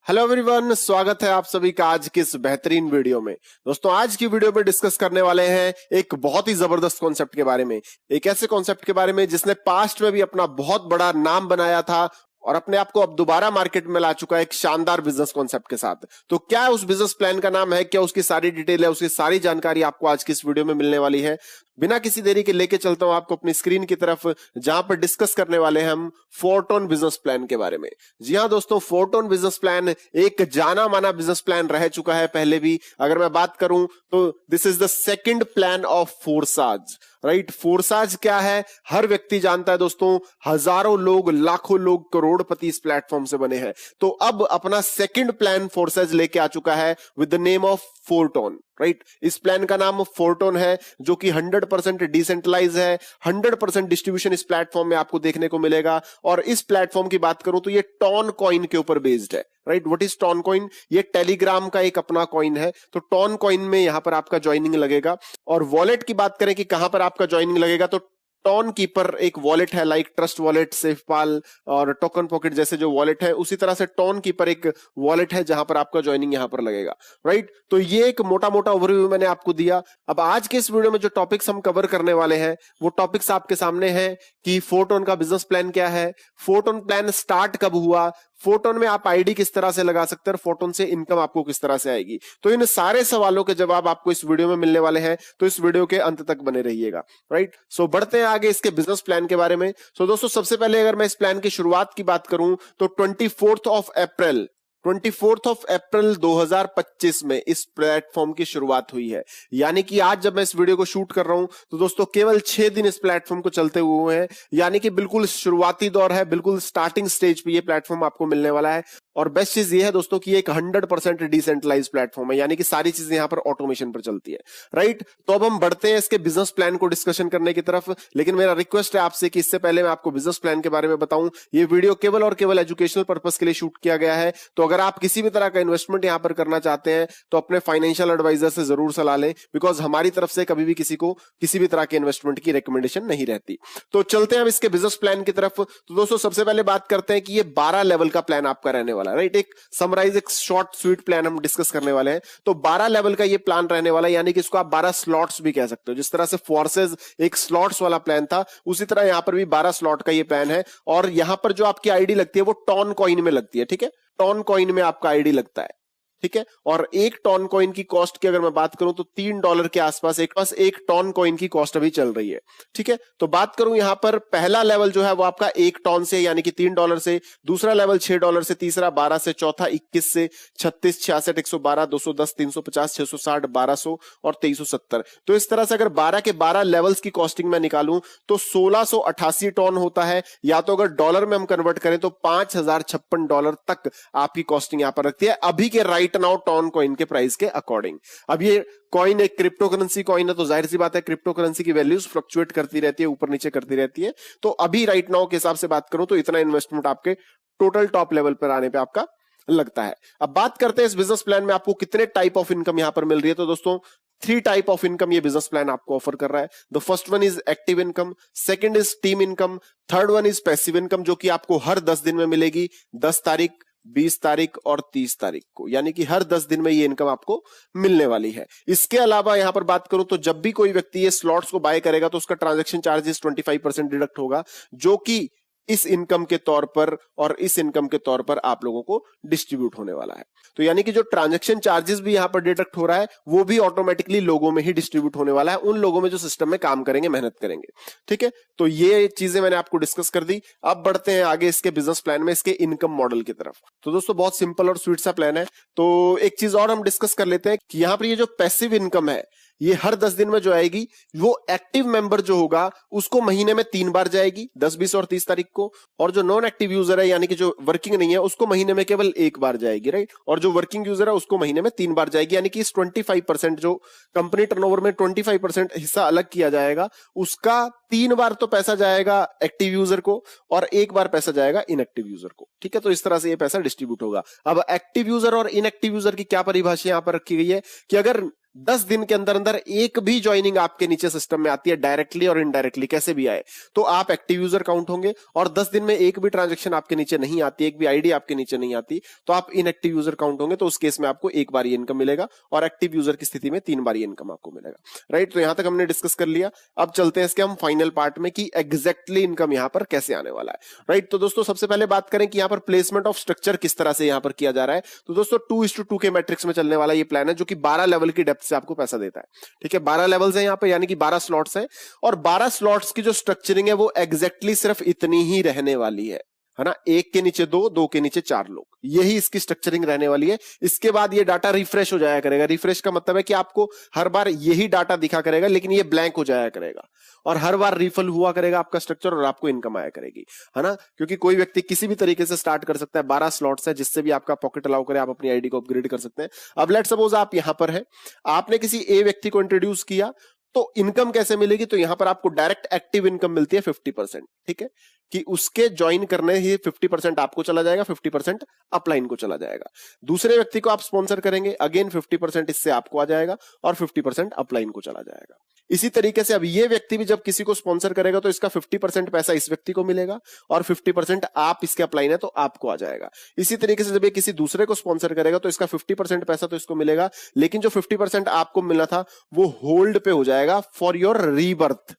Hello everyone, स्वागत है आप सभी का आज की इस बेहतरीन वीडियो में। दोस्तों, आज की वीडियो में डिस्कस करने वाले हैं एक बहुत ही जबरदस्त कॉन्सेप्ट के बारे में, एक ऐसे कॉन्सेप्ट के बारे में जिसने पास्ट में भी अपना बहुत बड़ा नाम बनाया था और अपने आप को अब दोबारा मार्केट में ला चुका है एक शानदार बिजनेस कॉन्सेप्ट के साथ। तो क्या उस बिजनेस प्लान का नाम है, क्या उसकी सारी डिटेल है, उसकी सारी जानकारी आपको आज की इस वीडियो में मिलने वाली है। बिना किसी देरी के लेके चलता हूं आपको अपनी स्क्रीन की तरफ, जहां पर डिस्कस करने वाले हैं हम फोरटोन बिजनेस प्लान के बारे में। जी हां दोस्तों, फोरटोन बिजनेस प्लान एक जाना माना बिजनेस प्लान रह चुका है पहले भी। अगर मैं बात करूं तो this is the second plan of फोरसाज, राइट। फोरसाज क्या है, हर व्यक्ति जानता है दोस्तों। हजारों लोग, लाखों लोग, करोड़पति इस प्लेटफॉर्म से बने हैं। तो अब अपना सेकंड प्लान फोरसाज लेके आ चुका है विद द नेम ऑफ फोरटोन, राइट। इस प्लान का नाम फोरटोन है, जो कि 100% डिसेंट्रलाइज है। 100% डिस्ट्रीब्यूशन इस प्लेटफॉर्म में आपको देखने को मिलेगा। और इस प्लेटफॉर्म की बात करूं तो ये टॉन कॉइन के ऊपर बेस्ड है, right. What is ton coin? ये टेलीग्राम का एक अपना कॉइन है। तो टॉन कॉइन में यहां पर आपका ज्वाइनिंग लगेगा। और वॉलेट की बात करें कि कहां पर आपका ज्वाइनिंग लगेगा, तो टॉन कीपर एक वॉलेट है, लाइक ट्रस्ट वॉलेट, सेफपाल और टोकन पॉकेट जैसे जो वॉलेट है, उसी तरह से टॉन कीपर एक वॉलेट है जहां पर आपका ज्वाइनिंग यहां पर लगेगा, राइट। तो ये एक मोटा मोटा ओवरव्यू मैंने आपको दिया। अब आज के इस वीडियो में जो टॉपिक्स हम कवर करने वाले हैं वो टॉपिक्स आपके सामने हैं कि फोरटोन का बिजनेस प्लान क्या है, फोरटोन प्लान स्टार्ट कब हुआ, फोरटोन में आप आईडी किस तरह से लगा सकते हैं, फोरटोन से इनकम आपको किस तरह से आएगी। तो इन सारे सवालों के जवाब आपको इस वीडियो में मिलने वाले हैं। तो इस वीडियो के अंत तक बने रहिएगा, राइट। सो बढ़ते हैं आगे इसके बिजनेस प्लान के बारे में। सो दोस्तों, सबसे पहले अगर मैं इस प्लान की शुरुआत की बात करूं तो 24 अप्रैल 2025 में इस प्लेटफॉर्म की शुरुआत हुई है। यानी कि आज जब मैं इस वीडियो को शूट कर रहा हूं तो दोस्तों केवल 6 दिन इस प्लेटफॉर्म को चलते हुए हैं। यानी कि बिल्कुल शुरुआती दौर है, बिल्कुल स्टार्टिंग स्टेज पे ये प्लेटफॉर्म आपको मिलने वाला है। और बेस्ट चीज ये है दोस्तों कि ये एक 100% डिसेंट्रलाइज प्लेटफॉर्म है, यानी कि सारी चीजें यहां पर ऑटोमेशन पर चलती है, राइट। तो अब हम बढ़ते हैं इसके बिजनेस प्लान को डिस्कशन करने की तरफ। लेकिन मेरा रिक्वेस्ट है आपसे कि इससे पहले मैं आपको बिजनेस प्लान के बारे में बताऊं, ये वीडियो केवल और केवल एजुकेशनल पर्पस के लिए शूट किया गया है। तो अगर आप किसी भी तरह का इन्वेस्टमेंट यहां पर करना चाहते हैं तो अपने फाइनेंशियल एडवाइजर से जरूर सलाह लें, बिकॉज हमारी तरफ से कभी भी किसी को किसी भी तरह के इन्वेस्टमेंट की रिकमेंडेशन नहीं रहती। तो चलते हैं अब इसके बिजनेस प्लान की तरफ। तो दोस्तों सबसे पहले बात करते हैं कि ये 12 लेवल का प्लान आपका रहने वाला है, राइट। एक समराइज, एक शॉर्ट स्वीट प्लान हम डिस्कस करने वाले हैं। तो 12 लेवल का ये प्लान रहने वाला है, यानी कि इसको आप 12 स्लॉट्स भी कह सकते हो। जिस तरह से फोर्सेज एक स्लॉट्स वाला प्लान था, उसी तरह यहां पर भी 12 स्लॉट का ये प्लान है। और यहां पर जो आपकी आईडी लगती है वो टॉन कॉइन में लगती है, ठीक है। टॉन कॉइन में आपका आईडी लगता है, ठीक है। और एक टॉन कॉइन की कॉस्ट की अगर मैं बात करूं तो $3 के आसपास एक टॉन कॉइन की कॉस्ट अभी चल रही है, ठीक है। तो बात करूं यहां पर पहला लेवल जो है वो आपका 1 टॉन से, यानी कि $3 से, दूसरा लेवल $6 से, तीसरा 12 से, चौथा 21 से, 36, 66, 112, 210, 350, 660, 1200 और 2370। तो इस तरह से अगर 12 के 12 लेवल्स की कॉस्टिंग में निकालूं तो 1688 टॉन होता है। या तो अगर डॉलर में हम कन्वर्ट करें तो $5056 तक आपकी कॉस्टिंग यहां पर रखती है अभी के राइट नाउ टॉन कॉइन के प्राइस के अकॉर्डिंग। अब ये कॉइन एक क्रिप्टो करेंसी कॉइन है, तो जाहिर सी बात है क्रिप्टो करेंसी की वैल्यूज फ्लक्चुएट करती रहती है, ऊपर नीचे करती रहती है। तो अभी राइट नाउ के हिसाब से बात करूं तो इतना इन्वेस्टमेंट आपके टोटल टॉप लेवल पर आने पे आपका लगता है। अब बात करते हैं इस बिजनेस प्लान में आपको कितने टाइप ऑफ इनकम यहां पर मिल रही है। तो दोस्तों 3 टाइप ऑफ इनकम ये बिजनेस प्लान आपको ऑफर कर रहा है। The first one is active income, second is team income, third one is passive income, जो कि आपको हर 10 दिन में मिलेगी। 10 तारीख, 20 तारीख और 30 तारीख को, यानी कि हर 10 दिन में ये इनकम आपको मिलने वाली है। इसके अलावा यहां पर बात करूं तो जब भी कोई व्यक्ति ये स्लॉट्स को बाय करेगा तो उसका ट्रांजैक्शन चार्जेस 25% डिडक्ट होगा, जो कि इस इनकम के तौर पर और इस इनकम के तौर पर आप लोगों को डिस्ट्रीब्यूट होने वाला है। तो यानी कि जो ट्रांजैक्शन चार्जेस भी यहां पर डिडक्ट हो रहा है वो भी ऑटोमेटिकली लोगों में ही डिस्ट्रीब्यूट होने वाला है, उन लोगों में जो सिस्टम में काम करेंगे, मेहनत करेंगे, ठीक है। तो ये चीजें मैंने आपको डिस्कस कर दी। अब बढ़ते हैं आगे इसके बिजनेस प्लान में, इसके इनकम मॉडल की तरफ। तो दोस्तों बहुत सिंपल और स्वीट सा प्लान है। तो एक चीज और हम डिस्कस कर लेते हैं कि यहां पर ये जो पैसिव इनकम है ये हर 10 दिन में जो आएगी वो एक्टिव मेंबर जो होगा उसको महीने में 3 बार जाएगी, 10, 20 और 30 तारीख को। और जो नॉन एक्टिव यूजर है, यानी कि जो वर्किंग नहीं है, उसको महीने में केवल 1 बार जाएगी, राइट। और जो वर्किंग यूजर है उसको महीने में 3 बार जाएगी। यानी कि इस 25% जो कंपनी टर्नओवर में 25% हिस्सा अलग किया जाएगा, उसका 3 बार तो पैसा जाएगा एक्टिव यूजर को और 1 बार पैसा जाएगा इनएक्टिव यूजर को। ठीक है, तो इस तरह से ये पैसा डिस्ट्रीब्यूट होगा। अब एक्टिव यूजर और इनएक्टिव यूजर की क्या परिभाषा यहां पर रखी गई है कि अगर 10 दिन के अंदर अंदर एक भी ज्वाइनिंग आपके नीचे सिस्टम में आती है, डायरेक्टली और इनडायरेक्टली कैसे भी आए, तो आप एक्टिव यूजर काउंट होंगे। और 10 दिन में एक भी ट्रांजैक्शन आपके नीचे नहीं आती, एक भी आईडी आपके नीचे नहीं आती, तो आप इनएक्टिव यूजर काउंट होंगे। तो उस केस में आपको 1 बार ये इनकम मिलेगा और एक्टिव यूजर की स्थिति में 3 बार ये इनकम आपको मिलेगा। राइट, तो यहां तक हमने डिस्कस कर लिया। अब चलते हैं इसके हम फाइनल पार्ट में कि एग्जैक्टली इनकम यहां पर कैसे आने वाला है। राइट, तो दोस्तों सबसे पहले बात करें कि यहां पर प्लेसमेंट ऑफ स्ट्रक्चर किस तरह से यहां पर किया जा रहा है। तो दोस्तों 2:2 के मैट्रिक्स में चलने वाला ये प्लान है जो कि 12 लेवल की डेप्थ से आपको पैसा देता है। ठीक है, 12 लेवल्स हैं यहाँ पे, यानी कि 12 स्लॉट्स हैं और 12 स्लॉट्स की जो स्ट्रक्चरिंग है वो एग्जैक्टली सिर्फ इतनी ही रहने वाली है ना। 1 के नीचे 2, 2 के नीचे 4 लोग, यही इसकी स्ट्रक्चरिंग रहने वाली है। इसके बाद ये डाटा रिफ्रेश हो जाया करेगा। रिफ्रेश का मतलब है कि आपको हर बार यही डाटा दिखा करेगा, लेकिन ये ब्लैंक हो जाया करेगा और हर बार रिफिल हुआ करेगा आपका स्ट्रक्चर और आपको इनकम आया करेगी, है ना। क्योंकि कोई व्यक्ति किसी भी तरीके से स्टार्ट कर सकता है। 12 स्लॉट्स है जिससे भी आपका पॉकेट अलाउ करे, आप अपनी आईडी को अपग्रेड कर सकते हैं। अब लेट्स सपोज आप यहां पर है, आपने किसी ए व्यक्ति को इंट्रोड्यूस किया, तो इनकम कैसे मिलेगी, तो यहां पर आपको डायरेक्ट एक्टिव इनकम मिलती है 50%। ठीक है, कि उसके ज्वाइन करने ही 50% आपको चला जाएगा, 50% अपलाइन को चला जाएगा। दूसरे व्यक्ति को आप स्पॉन्सर करेंगे, अगेन 50% इससे आपको आ जाएगा और 50% अपलाइन को चला जाएगा। इसी तरीके से अब ये व्यक्ति भी जब किसी को स्पॉन्सर करेगा तो इसका 50% पैसा इस व्यक्ति को मिलेगा और 50% आप इसके अपलाइन है तो आपको आ जाएगा। इसी तरीके से जब ये किसी दूसरे को स्पॉन्सर करेगा तो इसका 50% पैसा तो इसको मिलेगा, लेकिन जो 50% आपको मिलना था वो होल्ड पे हो जाएगा फॉर योर रीबर्थ।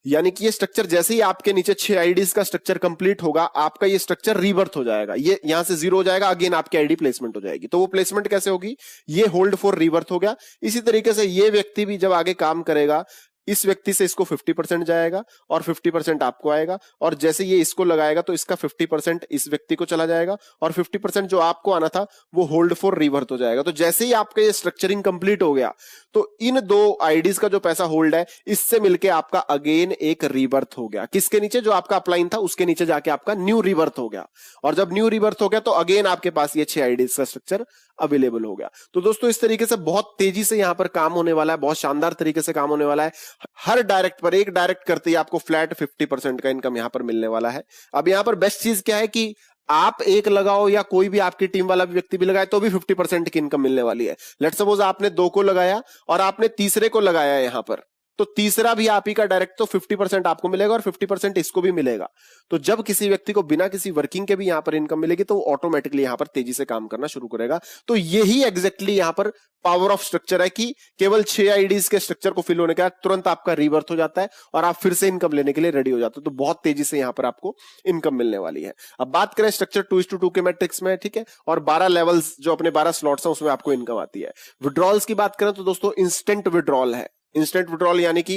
यानी कि ये स्ट्रक्चर जैसे ही आपके नीचे 6 आईडीज का स्ट्रक्चर कंप्लीट होगा, आपका ये स्ट्रक्चर रीबर्थ हो जाएगा। ये यहां से 0 हो जाएगा, अगेन आपकी आईडी प्लेसमेंट हो जाएगी। तो वो प्लेसमेंट कैसे होगी, ये होल्ड फॉर रीबर्थ हो गया। इसी तरीके से ये व्यक्ति भी जब आगे काम करेगा, इस व्यक्ति से इसको 50% जाएगा और 50% आपको आएगा, और जैसे ये इसको लगाएगा तो इसका 50% इस व्यक्ति को चला जाएगा और 50% जो आपको आना था वो होल्ड फॉर रिवर्थ हो जाएगा। तो जैसे ही आपका ये स्ट्रक्चरिंग कंप्लीट हो गया तो इन 2 आईडीज का जो पैसा होल्ड है इससे मिलके आपका अगेन एक रिवर्थ हो गया। किसके नीचे, जो आपका अपलाइन था उसके नीचे जाके आपका न्यू रिवर्थ हो गया, और जब न्यू रिवर्थ हो गया तो अगेन आपके पास ये 6 आईडीज का स्ट्रक्चर अवेलेबल हो गया। तो दोस्तों इस तरीके से बहुत तेजी से यहां पर काम होने वाला है, बहुत शानदार तरीके से काम होने वाला है। हर डायरेक्ट पर एक डायरेक्ट करते ही आपको फ्लैट 50% का इनकम यहां पर मिलने वाला है। अब यहां पर बेस्ट चीज क्या है कि आप एक लगाओ या कोई भी आपकी टीम वाला भी व्यक्ति भी लगाए तो भी 50% की इनकम मिलने वाली है। लेट्स सपोज आपने 2 को लगाया और आपने तीसरे को लगाया यहां पर, तो तीसरा भी आप ही का डायरेक्ट, तो 50% आपको मिलेगा और 50% इसको भी मिलेगा। तो जब किसी व्यक्ति को बिना किसी वर्किंग के भी यहां पर इनकम मिलेगी तो वो ऑटोमेटिकली यहां पर तेजी से काम करना शुरू करेगा। तो यही एग्जैक्टली यहां पर पावर ऑफ स्ट्रक्चर है कि केवल 6 आईडीज के स्ट्रक्चर को फिल होने के बाद तुरंत आपका रीबर्थ हो जाता है और आप फिर से इनकम लेने के लिए रेडी हो जाते हो। तो बहुत तेजी से यहां पर आपको इनकम मिलने वाली है। अब बात करें स्ट्रक्चर 2:2 के मैट्रिक्स में, ठीक है, और 12 लेवल्स जो अपने 12 स्लॉट्स हैं उसमें आपको इनकम आती है। विड्रॉल्स की बात करें तो दोस्तों इंस्टेंट विड्रॉल है। इंस्टेंट विड्रॉल यानी कि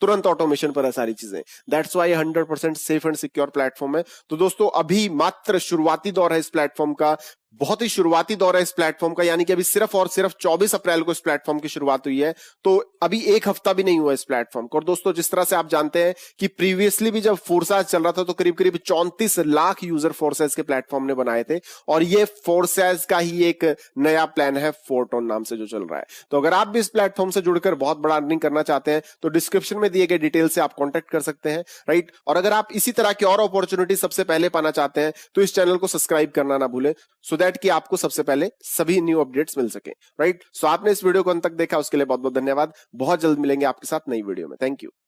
तुरंत ऑटोमेशन पर है सारी चीजें। That's why 100% safe and secure platform है। तो दोस्तों अभी मात्र शुरुआती दौर है इस प्लेटफॉर्म का, बहुत ही शुरुआती दौर है इस प्लेटफॉर्म का, यानी कि अभी सिर्फ और सिर्फ 24 अप्रैल को इस प्लेटफॉर्म की शुरुआत हुई है। तो अभी 1 हफ्ता भी नहीं हुआ इस प्लेटफॉर्म को। और दोस्तों जिस तरह से आप जानते हैं कि प्रीवियसली भी जब फोर्साज चल रहा था तो करीब करीब 34 लाख यूजर फोर्सेज के प्लेटफॉर्म ने बनाए थे, और ये फोर्सेज का ही एक नया प्लान है फोर्टोन नाम से जो चल रहा है। तो अगर आप भी इस प्लेटफॉर्म से जुड़कर बहुत बड़ा अर्निंग करना चाहते हैं तो डिस्क्रिप्शन में दिए गए डिटेल से आप कॉन्टेक्ट कर सकते हैं, राइट। और अगर आप इसी तरह की और अपॉर्चुनिटी सबसे पहले पाना चाहते हैं तो इस चैनल को सब्सक्राइब करना ना भूलें, सो दैट कि आपको सबसे पहले सभी न्यू अपडेट्स मिल सके, राइट। सो आपने इस वीडियो को अंत तक देखा उसके लिए बहुत बहुत धन्यवाद। बहुत जल्द मिलेंगे आपके साथ नई वीडियो में। Thank you.